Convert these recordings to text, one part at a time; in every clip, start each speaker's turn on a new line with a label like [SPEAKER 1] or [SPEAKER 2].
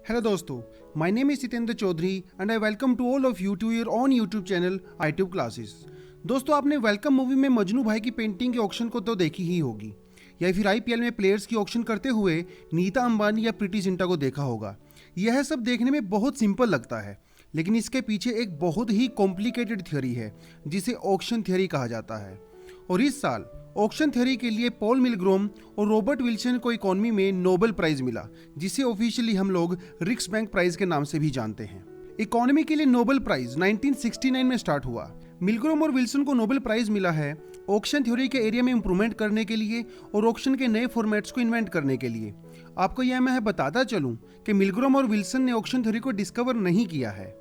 [SPEAKER 1] Hello दोस्तों, my name is Sitendra Chaudhary and I welcome to all of you to your own YouTube channel iTube Classes। दोस्तों, आपने welcome movie में मजनू भाई की painting के auction को तो देखी ही होगी, या फिर IPL में प्लेयर्स की ऑक्शन करते हुए नीता अंबानी या प्रीति जिंटा को देखा होगा। यह सब देखने में बहुत सिंपल लगता है, लेकिन इसके पीछे एक बहुत ही कॉम्प्लिकेटेड थ्योरी है जिसे ऑक्शन थ्योरी कहा जाता है। और इस साल ऑक्शन थ्योरी के लिए पॉल मिलग्रोम और रॉबर्ट विल्सन को इकोनॉमी में नोबेल प्राइज मिला, जिसे ऑफिशियली हम लोग रिक्स बैंक प्राइज के नाम से भी जानते हैं। इकोनॉमी के लिए नोबेल प्राइज 1969 में स्टार्ट हुआ। मिलग्रोम और विल्सन को नोबेल प्राइज मिला है ऑक्शन थ्योरी के एरिया में इंप्रूवमेंट करने के लिए और ऑक्शन के नए फॉर्मेट्स को इन्वेंट करने के लिए। आपको यह मैं बताता चलूं कि मिलग्रोम और विल्सन ने ऑक्शन थ्योरी को डिस्कवर नहीं किया है।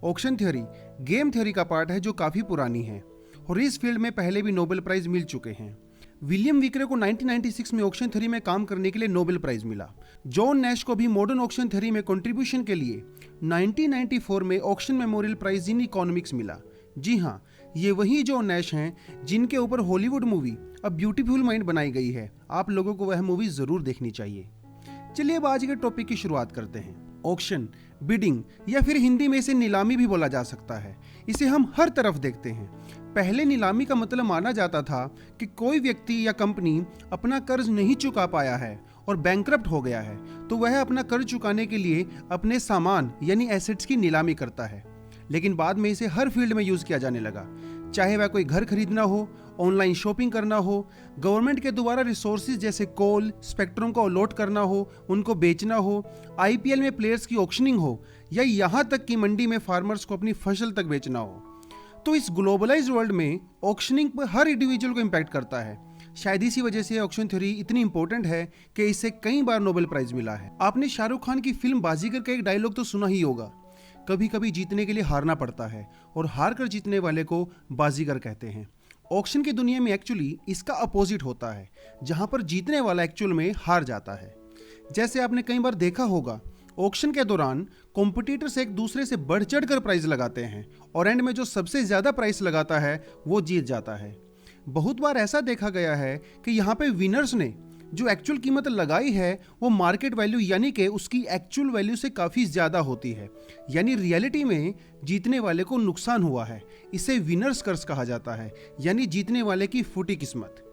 [SPEAKER 1] ऑक्शन थ्योरी गेम थ्योरी का पार्ट है जो काफी पुरानी है और इस फील्ड में पहले भी नोबेल प्राइज मिल चुके हैं। विलियम विक्रे को 1996 में ऑक्शन थ्योरी में काम करने के लिए नोबेल प्राइज मिला। जॉन नैश को भी मॉडर्न ऑक्शन थ्योरी में कंट्रीब्यूशन के लिए 1994 में auction memorial prize in economics मिला। जी हाँ, ये वही जॉन नैश हैं जिनके ऊपर Hollywood movie a beautiful mind बनाई गई है। आप लोगों को वह मूवी जरूर देखनी चाहिए। चलिए अब आज के टॉपिक की शुरुआत करते हैं। ऑक्शन, बिडिंग या फिर हिंदी में इसे नीलामी भी बोला जा सकता है। इसे हम हर तरफ देखते हैं। पहले नीलामी का मतलब माना जाता था कि कोई व्यक्ति या कंपनी अपना कर्ज नहीं चुका पाया है और बैंकरप्ट हो गया है, तो वह अपना कर्ज चुकाने के लिए अपने सामान यानी एसेट्स की नीलामी करता है। लेकिन बाद में इसे हर फील्ड में यूज किया जाने लगा, चाहे वह कोई घर खरीदना हो, ऑनलाइन शॉपिंग करना हो, गवर्नमेंट के द्वारा रिसोर्सेज जैसे कोल, स्पेक्ट्रम को अलॉट करना हो, उनको बेचना हो, IPL में प्लेयर्स की ऑक्शनिंग हो, या यहाँ तक कि मंडी में फार्मर्स को अपनी फसल तक बेचना हो। तो इस ग्लोबलाइज्ड वर्ल्ड में ऑक्शनिंग पर हर इंडिविजुअल को इम्पैक्ट करता है। शायद इसी वजह से ऑक्शन थ्योरी इतनी इंपॉर्टेंट है कि इससे कई बार नोबेल प्राइज मिला है। आपने शाहरुख खान की फिल्म बाजीगर का एक डायलॉग तो सुना ही होगा, कभी कभी जीतने के लिए हारना पड़ता है और हार कर जीतने वाले को बाजीगर कहते हैं। ऑक्शन की दुनिया में एक्चुअली इसका अपोजिट होता है, जहां पर जीतने वाला एक्चुअल में हार जाता है। जैसे आपने कई बार देखा होगा, ऑक्शन के दौरान कॉम्पिटिटर्स एक दूसरे से बढ़ चढ़ कर प्राइस लगाते हैं और एंड में जो सबसे ज्यादा प्राइस लगाता है वो जीत जाता है। बहुत बार ऐसा देखा गया है कि यहाँ पे विनर्स ने जो एक्चुअल कीमत लगाई है वो मार्केट वैल्यू यानी कि उसकी एक्चुअल वैल्यू से काफ़ी ज़्यादा होती है, यानी रियलिटी में जीतने वाले को नुकसान हुआ है। इसे विनर्स कर्स कहा जाता है, यानी जीतने वाले की फूटी किस्मत।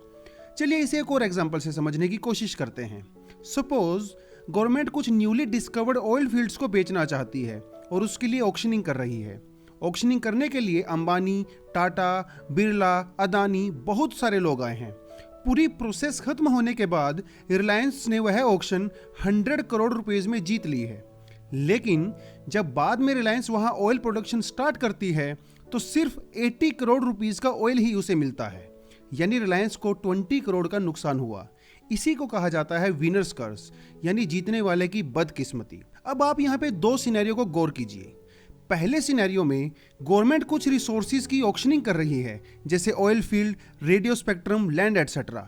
[SPEAKER 1] चलिए इसे एक और एग्जाम्पल से समझने की कोशिश करते हैं। सपोज गवर्नमेंट कुछ न्यूली डिस्कवर्ड ऑयल फील्ड्स को बेचना चाहती है और उसके लिए ऑक्शनिंग कर रही है। ऑक्शनिंग करने के लिए अंबानी, टाटा, बिरला, अदानी बहुत सारे लोग आए हैं। पूरी प्रोसेस खत्म होने के बाद रिलायंस ने वह ऑक्शन 100 करोड़ रुपए में जीत ली है। लेकिन जब बाद में रिलायंस वहां ऑयल प्रोडक्शन स्टार्ट करती है तो सिर्फ 80 करोड़ रुपीस का ऑयल ही उसे मिलता है, यानी रिलायंस को 20 करोड़ का नुकसान हुआ। इसी को कहा जाता है विनर्स कर्स, यानी जीतने वाले की बदकिस्मती। अब आप यहाँ पे दो सिनेरियो को गौर कीजिए। पहले सिनेरियो में गवर्नमेंट कुछ रिसोर्सेज की ऑक्शनिंग कर रही है, जैसे oil field, radio spectrum, land etcetera.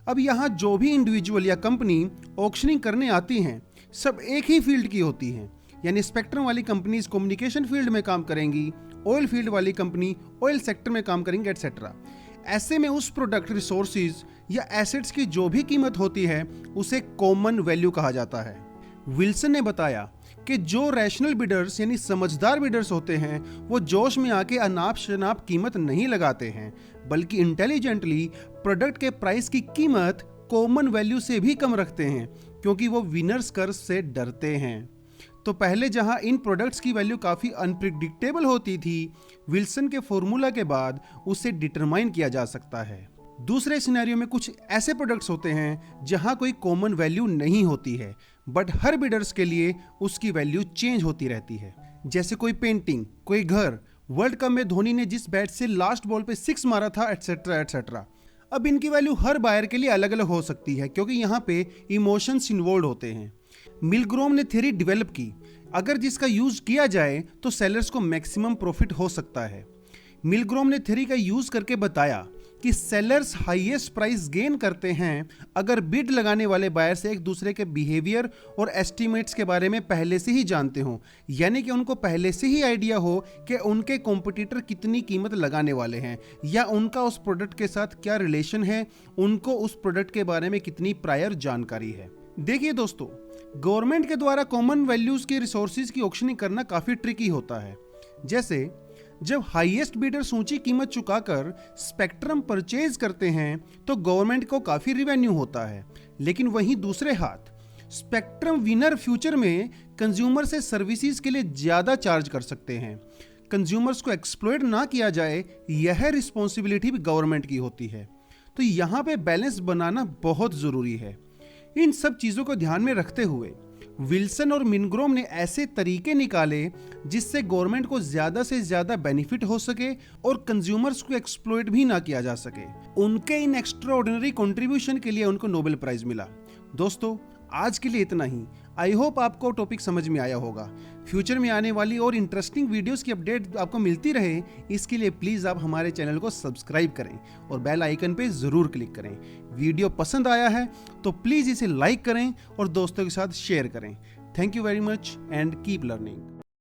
[SPEAKER 1] अब यहाँ जो भी इंडिविजुअल या कंपनी ऑक्शनिंग करने आती हैं सब एक ही फील्ड की होती हैं, यानी स्पेक्ट्रम वाली कंपनीज कम्युनिकेशन फील्ड में काम करेंगी, ऑयल फील्ड वाली कंपनी ऑयल सेक्टर में काम करेंगे, एटसेट्रा। ऐसे में उस प्रोडक्ट, रिसोर्सेज या एसेट्स की जो भी कीमत होती है उसे कॉमन वैल्यू कहा जाता है। विल्सन ने बताया कि जो रैशनल बिडर्स यानी समझदार बिडर्स होते हैं वो जोश में आके अनाप शनाप कीमत नहीं लगाते हैं, बल्कि इंटेलिजेंटली प्रोडक्ट के प्राइस की कीमत कॉमन वैल्यू से भी कम रखते हैं, क्योंकि वो विनर्स कर्ज से डरते हैं। तो पहले जहां इन प्रोडक्ट्स की वैल्यू काफ़ी अनप्रिडिक्टेबल होती थी, विल्सन के फॉर्मूला के बाद उसे डिटरमाइन किया जा सकता है। दूसरे सिनेरियो में कुछ ऐसे प्रोडक्ट्स होते हैं जहां कोई कॉमन वैल्यू नहीं होती है, बट हर बिडर्स के लिए उसकी वैल्यू चेंज होती रहती है। जैसे कोई पेंटिंग, कोई घर, वर्ल्ड कप में धोनी ने जिस बैट से लास्ट बॉल पे 6 मारा था, एटसेट्रा एटसेट्रा। अब इनकी वैल्यू हर बायर के लिए अलग अलग हो सकती है, क्योंकि यहाँ पे इमोशंस इन्वॉल्व होते हैं। मिलग्रोम ने थ्योरी डेवलप की, अगर जिसका यूज किया जाए तो सेलर्स को मैक्सिमम प्रॉफिट हो सकता है। मिलग्रोम ने थ्योरी का यूज करके बताया कि सेलर्स हाईएस्ट प्राइस गेन करते हैं अगर बिड लगाने वाले बायर से एक दूसरे के बिहेवियर और एस्टिमेट्स के बारे में पहले से ही जानते हो, यानी कि उनको पहले से ही आइडिया हो कि उनके कॉम्पिटिटर कितनी कीमत लगाने वाले हैं या उनका उस प्रोडक्ट के साथ क्या रिलेशन है, उनको उस प्रोडक्ट के बारे में कितनी प्रायर जानकारी है। देखिए दोस्तों, गवर्नमेंट के द्वारा कॉमन वैल्यूज के रिसोर्सेज की ऑक्शनिंग करना काफी ट्रिकी होता है। जैसे जब हाईएस्ट बिडर्स ऊंची कीमत चुकाकर स्पेक्ट्रम परचेज करते हैं तो गवर्नमेंट को काफी रिवेन्यू होता है, लेकिन वहीं दूसरे हाथ स्पेक्ट्रम विनर फ्यूचर में कंज्यूमर से सर्विसेज के लिए ज्यादा चार्ज कर सकते हैं। कंज्यूमर्स को एक्सप्लॉइट ना किया जाए, यह रिस्पॉन्सिबिलिटी भी गवर्नमेंट की होती है। तो यहाँ पे बैलेंस बनाना बहुत जरूरी है। इन सब चीजों को ध्यान में रखते हुए विल्सन और मिनग्रोम ने ऐसे तरीके निकाले जिससे गवर्नमेंट को ज्यादा से ज्यादा बेनिफिट हो सके और कंज्यूमर्स को एक्सप्लॉइट भी ना किया जा सके। उनके इन एक्स्ट्रा ऑर्डिनरी कॉन्ट्रीब्यूशन के लिए उनको नोबेल प्राइज मिला। दोस्तों, आज के लिए इतना ही। आई होप आपको टॉपिक समझ में आया होगा। फ्यूचर में आने वाली और इंटरेस्टिंग वीडियोस की अपडेट आपको मिलती रहे, इसके लिए प्लीज़ आप हमारे चैनल को सब्सक्राइब करें और बेल आइकन पे ज़रूर क्लिक करें। वीडियो पसंद आया है तो प्लीज़ इसे लाइक करें और दोस्तों के साथ शेयर करें। Thank you very much and keep learning.